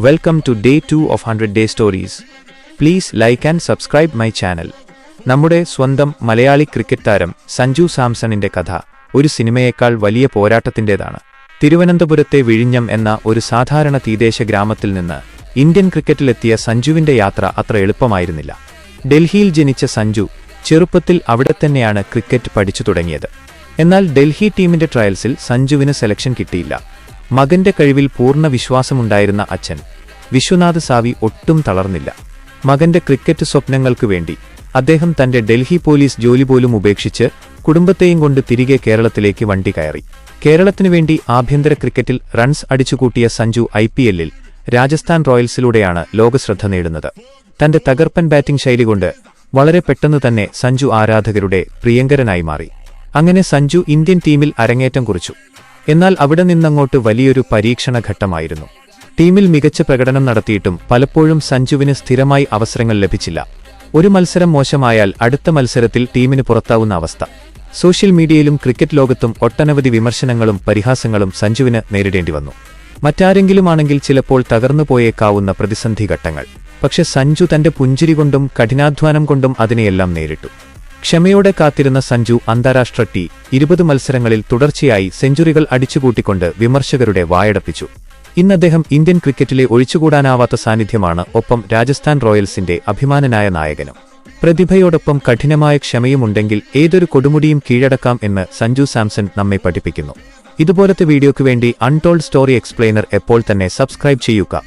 Welcome to day 2 of 100 Day Stories. Please like and subscribe my channel. നമ്മുടെ സ്വന്തം Malayali cricket താരം സഞ്ജു സാംസണിന്റെ കഥ ഒരു സിനിമയേക്കാൾ വലിയ പോരാട്ടത്തിന്റേതാണ്. തിരുവനന്തപുരത്തെ വിഴിഞ്ഞം എന്ന ഒരു സാധാരണ തീരദേശ ഗ്രാമത്തിൽ നിന്ന് ഇന്ത്യൻ ക്രിക്കറ്റിലെത്തിയ സഞ്ജുവിന്റെ യാത്ര അത്ര എളുപ്പമായിരുന്നില്ല. ഡൽഹിയിൽ ജനിച്ച സഞ്ജു ചെറുപ്പത്തിൽ അവിടെത്തന്നെയാണ് ക്രിക്കറ്റ് പഠിച്ചു തുടങ്ങിയത്. എന്നാൽ ഡൽഹി ടീമിന്റെ ട്രയൽസിൽ സഞ്ജുവിന് സെലക്ഷൻ കിട്ടിയില്ല. മകന്റെ കഴിവിൽ പൂർണ്ണ വിശ്വാസമുണ്ടായിരുന്ന അച്ഛൻ വിശ്വനാഥ് സാവി ഒട്ടും തളർന്നില്ല. മകന്റെ ക്രിക്കറ്റ് സ്വപ്നങ്ങൾക്കു വേണ്ടി അദ്ദേഹം തന്റെ ഡൽഹി പോലീസ് ജോലി പോലും ഉപേക്ഷിച്ച് കുടുംബത്തെയും കൊണ്ട് തിരികെ കേരളത്തിലേക്ക് വണ്ടി കയറി. കേരളത്തിനു വേണ്ടി ആഭ്യന്തര ക്രിക്കറ്റിൽ റൺസ് അടിച്ചുകൂട്ടിയ സഞ്ജു IPL-ൽ രാജസ്ഥാൻ റോയൽസിലൂടെയാണ് ലോകശ്രദ്ധ നേടുന്നത്. തന്റെ തകർപ്പൻ ബാറ്റിംഗ് ശൈലി കൊണ്ട് വളരെ പെട്ടെന്ന് തന്നെ സഞ്ജു ആരാധകരുടെ പ്രിയങ്കരനായി മാറി. അങ്ങനെ സഞ്ജു ഇന്ത്യൻ ടീമിൽ അരങ്ങേറ്റം കുറിച്ചു. എന്നാൽ അവിടെ നിന്നങ്ങോട്ട് വലിയൊരു പരീക്ഷണ ഘട്ടമായിരുന്നു. ടീമിൽ മികച്ച പ്രകടനം നടത്തിയിട്ടും പലപ്പോഴും സഞ്ജുവിന് സ്ഥിരമായി അവസരങ്ങൾ ലഭിച്ചില്ല. ഒരു മത്സരം മോശമായാൽ അടുത്ത മത്സരത്തിൽ ടീമിന് പുറത്താവുന്ന അവസ്ഥ. സോഷ്യൽ മീഡിയയിലും ക്രിക്കറ്റ് ലോകത്തും ഒട്ടനവധി വിമർശനങ്ങളും പരിഹാസങ്ങളും സഞ്ജുവിന് നേരിടേണ്ടി വന്നു. മറ്റാരെങ്കിലുമാണെങ്കിൽ ചിലപ്പോൾ തകർന്നു പോയേക്കാവുന്ന പ്രതിസന്ധി ഘട്ടങ്ങൾ. പക്ഷെ സഞ്ജു തന്റെ പുഞ്ചിരി കൊണ്ടും കഠിനാധ്വാനം കൊണ്ടും അതിനെയെല്ലാം നേരിട്ടു. ക്ഷമയോടെ കാത്തിരുന്ന സഞ്ജു അന്താരാഷ്ട്ര T20 മത്സരങ്ങളിൽ തുടർച്ചയായി സെഞ്ചുറികൾ അടിച്ചുകൂട്ടിക്കൊണ്ട് വിമർശകരുടെ വായടപ്പിച്ചു. ഇന്ന് അദ്ദേഹം ഇന്ത്യൻ ക്രിക്കറ്റിലെ ഒഴിച്ചുകൂടാനാവാത്ത സാന്നിധ്യമാണ്. ഒപ്പം രാജസ്ഥാൻ റോയൽസിന്റെ അഭിമാനനായ നായകനും. പ്രതിഭയോടൊപ്പം കഠിനമായ ക്ഷമയുമുണ്ടെങ്കിൽ ഏതൊരു കൊടുമുടിയും കീഴടക്കാം എന്ന് സഞ്ജു സാംസൺ നമ്മെ പഠിപ്പിക്കുന്നു. ഇതുപോലത്തെ വീഡിയോയ്ക്കു വേണ്ടി അൺടോൾഡ് സ്റ്റോറി എക്സ്പ്ലെയിനർ എപ്പോൾ തന്നെ സബ്സ്ക്രൈബ് ചെയ്യുക.